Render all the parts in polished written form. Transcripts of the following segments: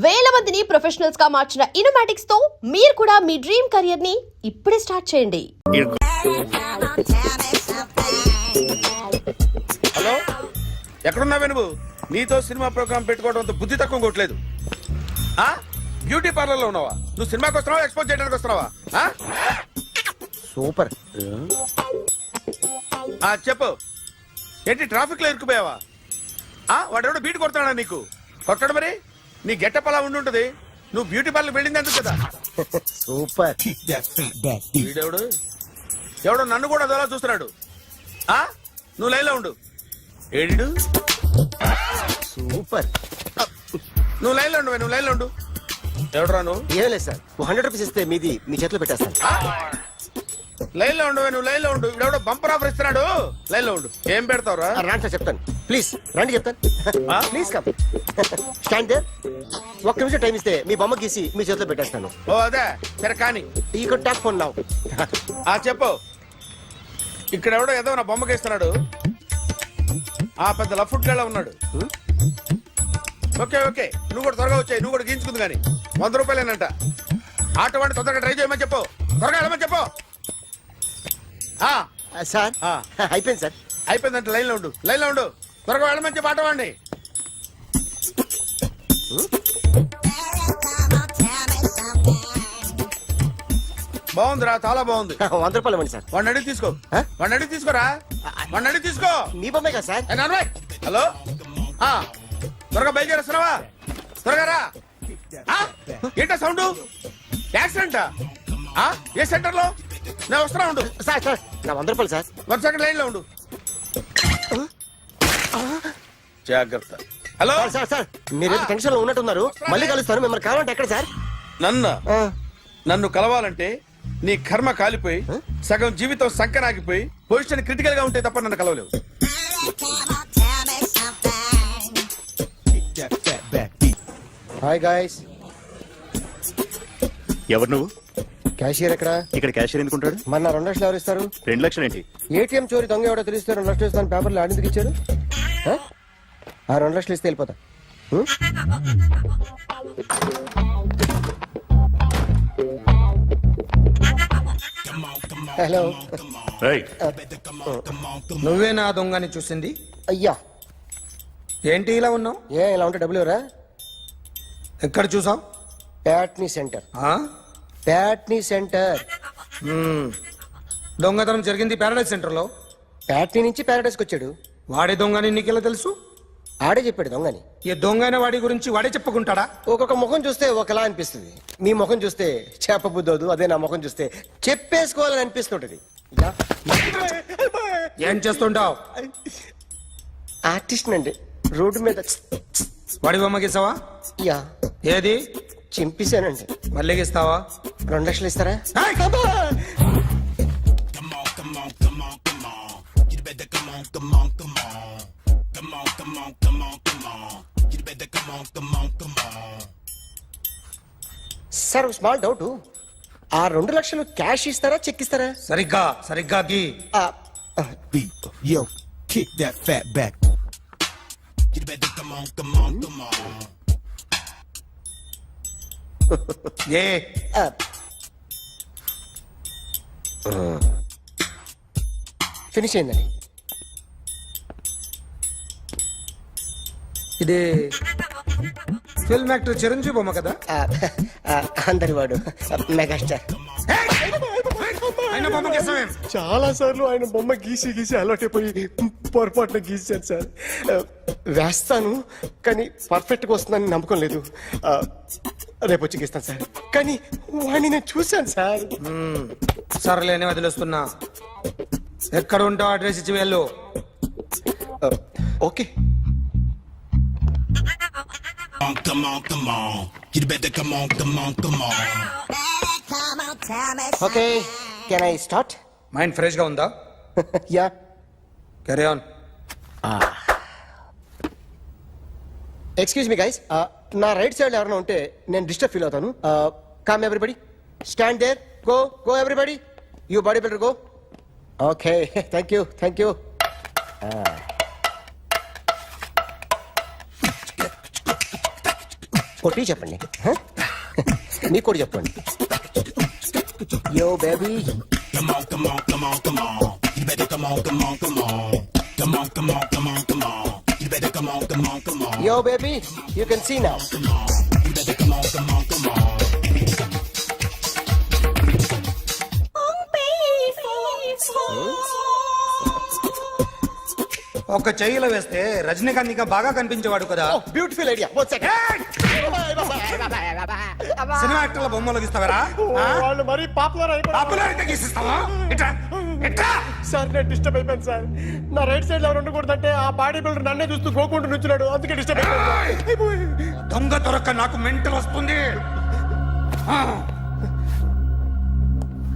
వేల మందిని ప్రొఫెషనల్స్ గా మార్చిన ఇనోమాటిక్స్ తో మీరు కూడా మీ డ్రీమ్ కెరియర్ ని ఇప్పుడే స్టార్ట్ చేయండి. హలో, ఎక్కడున్నావే నువ్వు? నీతో సినిమా ప్రోగ్రామ్ పెట్టుకోవడంతో బుద్ధి తక్కువ కొట్టలేదు. బ్యూటీ పార్లర్ లో ఉన్నావా? నువ్వు సినిమాకి వస్తున్నావా, ఎక్స్పోజ్ చేయడానికి వస్తున్నావా? సూపర్. చెప్పు, ఏంటి ట్రాఫిక్ లో ఇరుక్కుపోయావా? వాడెవడో బీట్ కొడతాడా నీకు? కొట్టాడు మరి. నీ గెట్టప్ అలా ఉండి ఉంటది. నువ్వు బ్యూటీ పార్లర్ వెళ్ళింది ఎందుకు కదా? సూపర్. వీడెవడు? ఎవడో నన్ను కూడా అదోలా చూస్తున్నాడు. నువ్వు లైన్ లో ఉండు. ఏడు సూపర్. నువ్వు లైన్ లో ఉండు, నువ్వు లైన్ లో ఉండు. ఎవడరా నువ్వు? ఏం లేదు సార్, 100 రూపీస్ ఇస్తే మీది మీ చేతిలో పెట్టేస్తాను. లైన్ లో ఉండు, నువ్వు లైన్ లో ఉండు. ఇవిడెవడో బంపర్ ఆఫర్ ఇస్తున్నాడు. లైన్ లో ఉండు. ఏం పెడతావురా? రాండి సార్, చెప్తాను. ప్లీజ్ రండి, చెప్తాను. Please come. Stand there. ఒక్క నిమిషం టైం ఇస్తే మీ బొమ్మ గీసి మీ చేతిలో పెట్టేస్తాను. ఓ అదే సరే కానీ. ఈ కుడ్ టాక్ ఫోన్ నౌ. చెప్పు. ఇక్కడ ఎవడో ఏదో నా బొమ్మకి ఇస్తున్నాడు. పెద్ద లఫుట్ గళ్ళ ఉన్నాడు. ఓకే ఓకే, నువ్వు కూడా త్వరగా వచ్చాయి. నువ్వు కూడా గీంచుకుంది కానీ 100 రూపాయలేనంట. ఆటో వాడిని తొందరగా ట్రై చేయమని చెప్పు. త్వరగా వెళ్ళమని చెప్పు. సార్ అయిపోయింది సార్. అయిపోయిందంటే లైన్ లో ఉండు, లైన్ లో ఉండు. త్వరగా వెళ్ళమని చెప్పు ఆటో వాడిని. బాగుందిరా, చాలా బాగుంది. 100 రూపాయలు ఇవ్వండి సార్. వాడిని అడిగి తీసుకో. వాడిని అడిగి తీసుకోరా. వాడిని అడిగి తీసుకో. మీ బొమ్మే కదా సార్. హలో, త్వరగా బయలుదేరేస్తున్నావా? త్వరగా రా. ఏంటా సౌండ్? యాక్సిడెంటా? ఏ సెంటర్ లో? నేను వస్తున్నా ఉండు. సార్ సార్, నా 100 రూపాయలు సార్. 1 సెకండ్ లైన్ లో ఉండు. జాగ్రత్త. హలో సార్ సార్, మీరు టెన్షన్ లో ఉన్నట్టున్నారు. మళ్ళీ కలుస్తాను. మిమ్మల్ని కావాలంటే ఎక్కడ సార్? నన్ను కలవాలంటే నీ కర్మ కాలిపోయి సగం జీవితం సంకనాగిపోయి పొజిషన్ క్రిటికల్ గా ఉంటే తప్ప నన్ను కలవలేవు. Hi guys. ఎవరు నువ్వు? క్యాషియర్ ఎక్కడ? ఇక్కడ క్యాషియర్ ఎందుకుంటాడు? మన 2 లక్షలు ఎవరు ఇస్తారు? 2 లక్షలు ఏంటి? ఏటీఎం చోరీ దొంగ ఎవడో తెలిస్తే 2 లక్షలు ఇస్తాను పేపర్లు ఆడిందుకు ఇచ్చారు. 2 లక్షలు ఇస్తే వెళ్ళిపోతా. హలో. నువ్వే నా దొంగని చూసింది? అయ్యా, ఏంటి ఇలా ఉన్నావు? ఇలా ఉంటే డబ్బులు ఎవరా? ఎక్కడ చూసావు? ప్యాట్నీ సెంటర్. ప్యాట్నీ సెంటర్. దొంగతనం జరిగింది ప్యారడైజ్ సెంటర్ లో. ప్యాట్నీ నుంచి ప్యారడైజ్కి వచ్చాడు. వాడే దొంగని నీకెలా తెలుసు? ఆడే చెప్పాడు దొంగని. ఈ దొంగైన వాడి గురించి వాడే చెప్పుకుంటాడా? ఒక్కొక్క ముఖం చూస్తే ఒకలా అనిపిస్తుంది. మీ ముఖం చూస్తే చెప్పబుద్దోదు. అదే నా ముఖం చూస్తే చెప్పేసుకోవాలని అనిపిస్తుంటది. ఏం చేస్తుంటావు? ఆర్టిస్ట్ అండి. రోడ్డు మీద వాడి బొమ్మ గీసావా? యా. ఏది? చింపేశానండి. మళ్ళీ గీస్తావా? 2 లక్షలు ఇస్తారా? Sir, small doubt. 2 లక్షలు క్యాష్ ఇస్తారా, చెక్ ఇస్తారా? సరిగ్గా గీ. Yo, kick that fat back. You better come on. A finish అయిందండి. ఇది ఫిల్మ్ యాక్టర్ చిరంజీవి బొమ్మ కదా? అందరి వాడు మెగాస్టార్. ఆయన బొమ్మ గీసావేం? చాలా సార్లు ఆయన బొమ్మ గీసి అలవాటైపోయి పొరపాటున గీసాను సార్. వేస్తాను కానీ పర్ఫెక్ట్గా వస్తుందని నమ్మకం లేదు. రేపు వచ్చి గీస్తాను సార్. కానీ వాడిని నేను చూశాను సార్. సర్లేని వదిలేస్తున్నా. ఎక్కడ ఉంటావు అడ్రస్ ఇచ్చి వెళ్ళు. Okay. Come on. You better come on. Okay, can I start? Mind fresh గా ఉందా? Yeah. Carry on. Excuse me guys, నా రైట్ సైడ్ ఎవరైనా ఉంటే నేను డిస్టర్బ్ ఫీల్ అవుతాను. Come everybody, stand there. Go everybody. You body builder go. Okay, thank you. పొట్టి చెప్పండి హ? మీకు కూడా చెప్పండి yo baby Come on, come on, come on, come on. You better come on, come on, come on. Come on, come on, come on, come on. You better come on, come on, come on. Yo baby you can see now You better come on, come on, come on. ఒక చెయ్యిలో వేస్తే రజనీకాంత్ ఇంకా బాగా కనిపించేవాడు కదా beautiful idea cinema యాక్టర్ల బొమ్మలు గీస్తావరా వాళ్ళు మరీ popular అయిపోయారు popular అయితే గీసిస్తావా ఇట్రా ఇట్రా సార్ నేను డిస్టర్బ్ అయిపోయాను సార్ నా రైట్ సైడ్ లో ఎవరు ఉండకూడదంటే ఆ బాడీ బిల్డర్ నన్నే చూస్తూ గోకుంటూ నుంచున్నాడు అందుకే డిస్టర్బ్ అయిపోయాను దొంగ దొరక్క నాకు మెంటల్ వస్తుంది ఆ.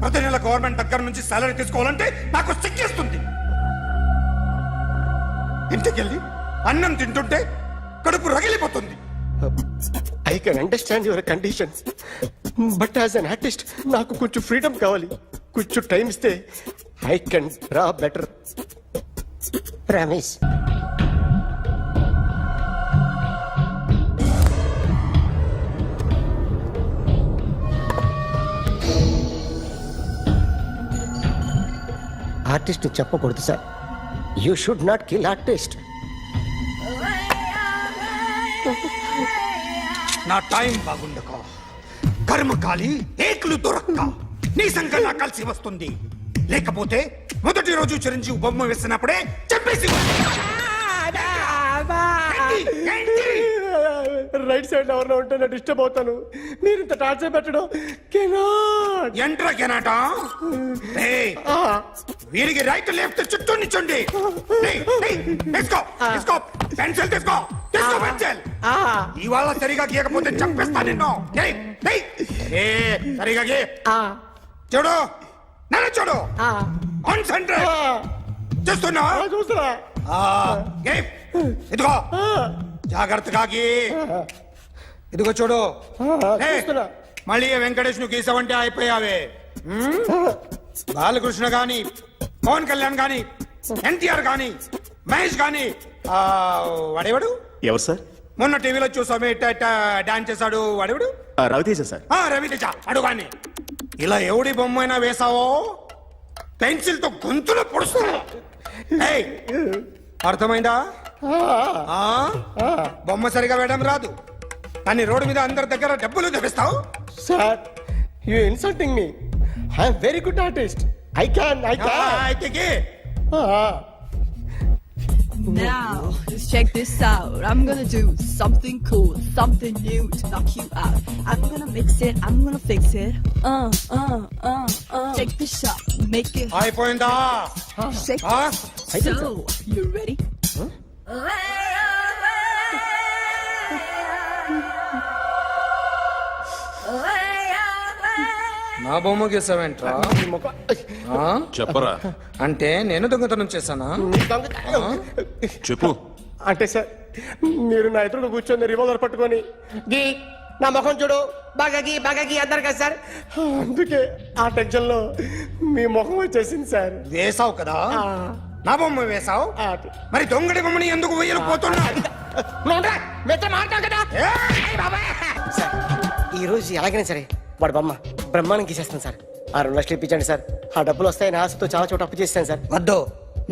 ప్రతి నెల గవర్నమెంట్ దగ్గర నుంచి సాలరీ తీసుకోవాలంటే నాకు సిగ్గేస్తుంది ఇంటికెళ్ళి అన్నం తింటుంటే కడుపు రగిలిపోతుంది I can understand your conditions but as an artist నాకు కొంచెం ఫ్రీడమ్ కావాలి కొంచెం టైం ఇస్తే I can draw better promise artist చెప్పకూడదు sir you should not kill artist నా టైం బాగుండక కర్మకాలి ఏకులు దొరక్క నీ సంఖ్య నాకు కలిసి వస్తుంది లేకపోతే మొదటి రోజు చిరంజీవి బొమ్మ వేసినప్పుడే చెప్పేసి రైట్ సైడ్ ఎవరిలో ఉంటే నేను డిస్టర్బ్ అవుతాను మీరు ఇంత టార్చర్ పెట్టడం కెనాట్ ఎంట్రా కెనాట వీరికి రైట్ లెఫ్ట్ చుట్టూ నిచ్చండి తీసుకో తీసుకో పెన్సిల్ తీసుకో తీసుకో పెన్సిల్ ఇవాళ సరిగా గీయకపోతే చంపేస్తా నిన్ను సరిగా గీ చూడు నన్ను చూడు కాన్సంట్రేట్ చూస్తున్నా చూస్తున్నా ఇదిగో జాగ్రత్తగా గీ ఇదిగో చూడు చూస్తున్నా. మళ్ళీ వెంకటేష్ ను గీసావంటే అయిపోయావే బాలకృష్ణ గాని పవన్ కళ్యాణ్ గాని ఎన్టీఆర్ గాని మహేష్ గాని వాడేవాడు ఎవరు సార్ మొన్న టీవీలో చూసామే డాన్స్ చేశాడు వాడేవాడు రవితేజ సార్ రవితేజ అడుగాని ఇలా ఎవడి బొమ్మ అయినా వేసావో పెన్సిల్ తో గొంతులో పొడుస్తా అర్థమైందా బొమ్మ సరిగా వేయడం రాదు కానీ రోడ్డు మీద అందరి దగ్గర డబ్బులు తెప్పిస్తావు sir you insulting me I'm very good artist I can అయితే Now, just check this out. I'm gonna do something cool, something new to knock you out. I'm gonna mix it, I'm gonna fix it. Take the shot, make it hot, అయిపోయిందా shake it. So, you ready? నా బొమ్మ గీసావేంట్రా చెప్పరా అంటే నేను దొంగతనం చేశానా చెప్పు అంటే సార్ మీరు నా ఎదురుగా కూర్చొని రివాల్వర్ పట్టుకొని గీ నా ముఖం చూడు బాగా గీ అన్నారు కదా సార్ అందుకే ఆ టెన్షన్ లో మీ ముఖం వచ్చేసింది సార్ వేసావు కదా నా బొమ్మ వేసావు మరి దొంగడి బొమ్మని ఎందుకు వేయలు పోతున్నా సార్ ఈ రోజు ఎలాగైనా సరే వాడు బొమ్మ బ్రహ్మాండం గీసేస్తాను సార్ ఆ 2 లక్షలు ఇప్పించండి సార్ ఆ డబ్బులు వస్తాయని ఆశతో చాలా చోట అప్పు చేస్తాను సార్ వద్దు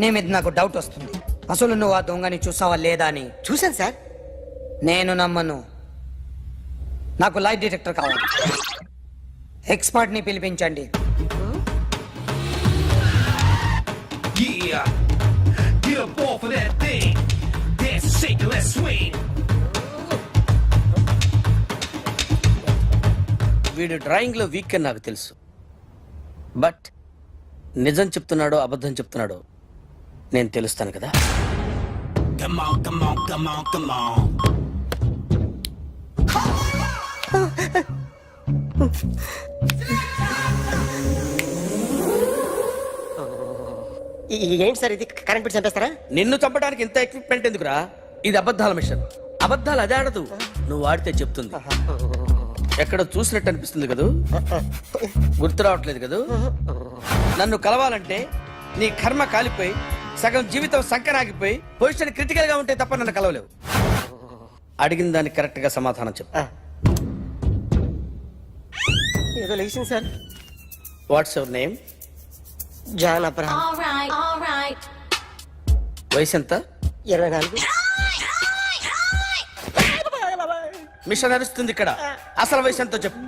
నీ మీద నాకు డౌట్ వస్తుంది అసలు నువ్వు ఆ దొంగని చూసావా లేదా అని చూశాను సార్ నేను నమ్మను నాకు లైట్ డిటెక్టర్ కావాలి ఎక్స్పర్ట్ ని పిలిపించండి Yeah. Get up off of that thing. Dance and shake and let's swing. వీడు డ్రాయింగ్లో వీక్ అని నాకు తెలుసు బట్ నిజం చెప్తున్నాడో అబద్ధం చెప్తున్నాడో నేను తెలుస్తాను కదా Come on, come on, come on, come on. ఏంటి సార్ ఇది కరెంట్ బిల్ చంపేస్తారా నిన్ను చంపడానికి ఇంత ఎక్విప్మెంట్ ఎందుకురా ఇది అబద్ధాల మిషన్ అబద్ధాలు అదే ఆడదు నువ్వు ఆడితే చెప్తుంది ఎక్కడ చూసినట్టు అనిపిస్తుంది కదూ గుర్తు రావట్లేదు కదూ నన్ను కలవాలంటే నీ కర్మ కాలిపోయి సగం జీవితం సంకరాగిపోయి పొజిషన్ క్రిటికల్ గా ఉంటే తప్ప నన్ను కలవలేవు అడిగిన దానికి కరెక్ట్ గా సమాధానం చెప్పు ఏదో లేచింది sir. What's your name? John Abraham. వయసు ఎంత? 24. మిషన్ నడుస్తుంది ఇక్కడ. అసలు వయసు ఎంతో చెప్పు.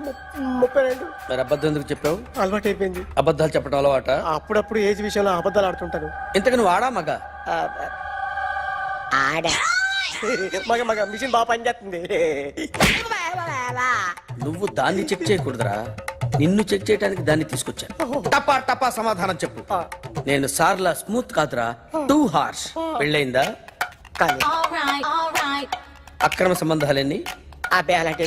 32. మరి అబద్ధం ఎందుకు చెప్పావు? అలవాటు అయిపోయింది. అబద్ధాలు చెప్పడం అలవాట? అప్పుడప్పుడు ఏజ్ విషయంలో అబద్ధాలు ఆడుతుంటాను. ఇంతకు నువ్వు ఆడా మగ? ఆడా మగ మగ మిషన్ బాగా పనిచేస్తుంది. నువ్వు దాన్ని చెక్ చేయకూడదురా, నిన్ను చెక్ చేయడానికి దాన్ని తీసుకొచ్చాను. టపా టపా సమాధానం చెప్పు. నేను సార్లా స్మూత్ కాదురా, టూ హార్ష్. పెళ్ళయిందా? కానీ అక్రమ సంబంధాలన్నీ? అబ్బే అలాంటి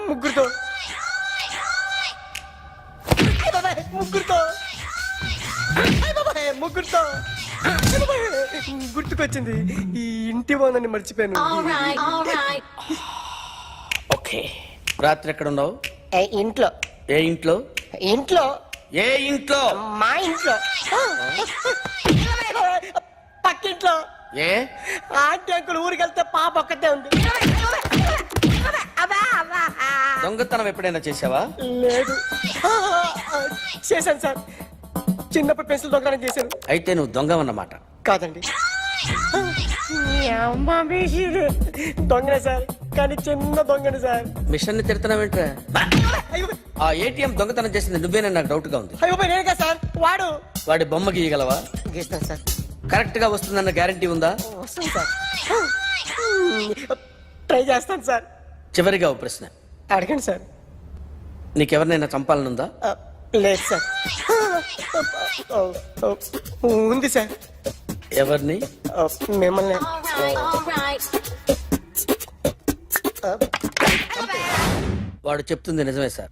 ముగ్గురుతో ముగ్గురుతో ముగ్గురుతో గుర్తుకొచ్చింది. ఈ ఇంటి బాగుందని మర్చిపోయాను. ఓకే. రాత్రి ఎక్కడ ఉన్నావు? ఇంట్లో. ఏ ఇంట్లో? ఇంట్లో. ఏ ఇంట్లో? మా ఇంట్లో. పక్కింట్లో. ఏ ఆంటీ అంకుల్ ఊరికి వెళ్తే పాప ఒక్కతే ఉంది. దొంగతనం ఎప్పుడైనా చేసావా? లేదు. చేశాను సార్, చిన్నప్పుడు పెన్సిల్ దొంగతనం చేశాను. అయితే నువ్వు దొంగవన్నమాట. కాదండి, దొంగనే సార్, కానీ చిన్న దొంగని సార్. మిషన్ ని తిడుతున్నావేంట్రా? అయ్యో ఆ ఏటీఎం దొంగతనం చేసింది నువ్వేనని నాకు డౌట్ గా ఉంది. అయ్యో నేనే కదా సార్. వాడు వాడి బొమ్మ గీయగలవా? గీస్తాను సార్. కరెక్ట్ గా వస్తుందన్న గ్యారంటీ ఉందా? వస్తాను సార్, ట్రై చేస్తాను సార్. చివరిగా ఓ ప్రశ్న అడగండి సార్. నీకెవరినైనా చంపాలనుందా? లేదు సార్. ఉంది సార్. ఎవరిని? మిమ్మల్ని. వాడు చెప్తుంది నిజమే సార్.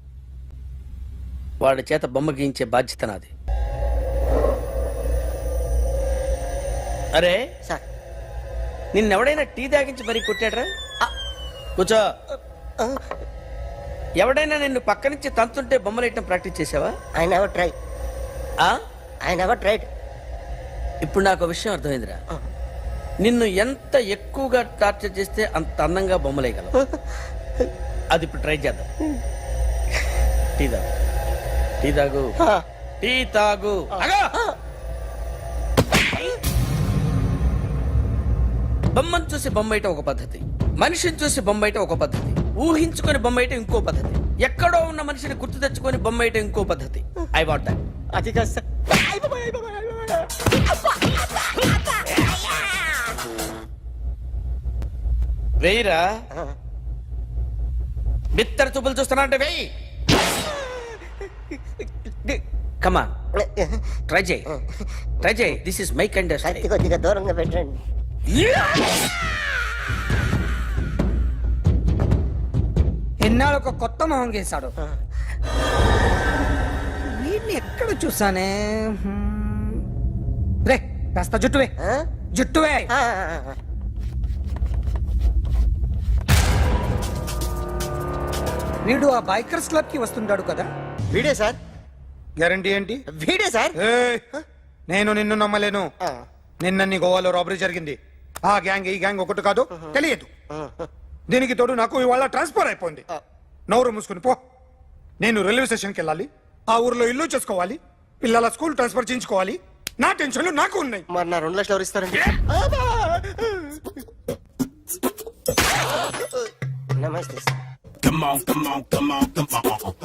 వాడి చేత బొమ్మ గీయించే బాధ్యత నాది. అరే సార్ నిన్నెవడైనా టీ తాగించి మరీ కొట్టాడ్రా? కూర్చో. ఎవడైనా నిన్ను పక్క నుంచి తంతుంటే బొమ్మలేయటం ప్రాక్టీస్ చేసావా? I never try. I never tried. ఇప్పుడు నాకు విషయం అర్థమైందిరా. నిన్ను ఎంత ఎక్కువగా టార్చర్ చేస్తే అంత అందంగా బొమ్మలేయగలవు. అది ఇప్పుడు ట్రై చేద్దాం. టీ తాగు, టీ తాగు, టీ తాగు. అగో! బొమ్మను చూసి బొమ్మేయటం ఒక పద్ధతి, మనిషిని చూసి బొమ్మేయటం ఒక పద్ధతి, ఊహించుకొని బొమ్మేయటం ఇంకో పద్ధతి, ఎక్కడో ఉన్న మనిషిని గుర్తు తెచ్చుకొని బొమ్మేయటం ఇంకో పద్ధతి. I want that. అది కాదు సార్. వెయ్యిరా. బిత్తర చూపులు చూస్తున్నా అంటే వెయ్యి. కమా ట్రై చేయి, ట్రై చేయి. This is my kind of style. కొద్దిగా దూరంగా పెట్టండి. ఎన్నాళ్ళు ఒక కొత్త మొహం గీశాడు. వీడిని ఎక్కడ చూసానే? రే కాస్త జుట్టువే, జుట్టువే. వీడు ఆ బైకర్స్ క్లబ్ కి వస్తుంటాడు కదా? వీడే సార్. గ్యారంటీ ఏంటి? వీడే సార్. ఏయ్, నేను నిన్ను నమ్మలేను. నిన్న నీ గోవాలో రాబరీ జరిగింది. ఆ గ్యాంగ్ ఈ గ్యాంగ్ ఒకటి కాదు, తెలియదు. దీనికి తోడు నాకు ఇవాళ ట్రాన్స్ఫర్ అయిపోయింది. నోరు మూసుకుని పో. నేను రైల్వే స్టేషన్కి వెళ్ళాలి, ఆ ఊర్లో ఇల్లు చేసుకోవాలి, పిల్లల స్కూల్ ట్రాన్స్ఫర్ చేయించుకోవాలి. నా టెన్షన్లు నాకు ఉన్నాయి. మరి నా 2 లక్షలు ఎవరు ఇస్తారండి? నమస్తే sir. Come on, come on, come on, come on.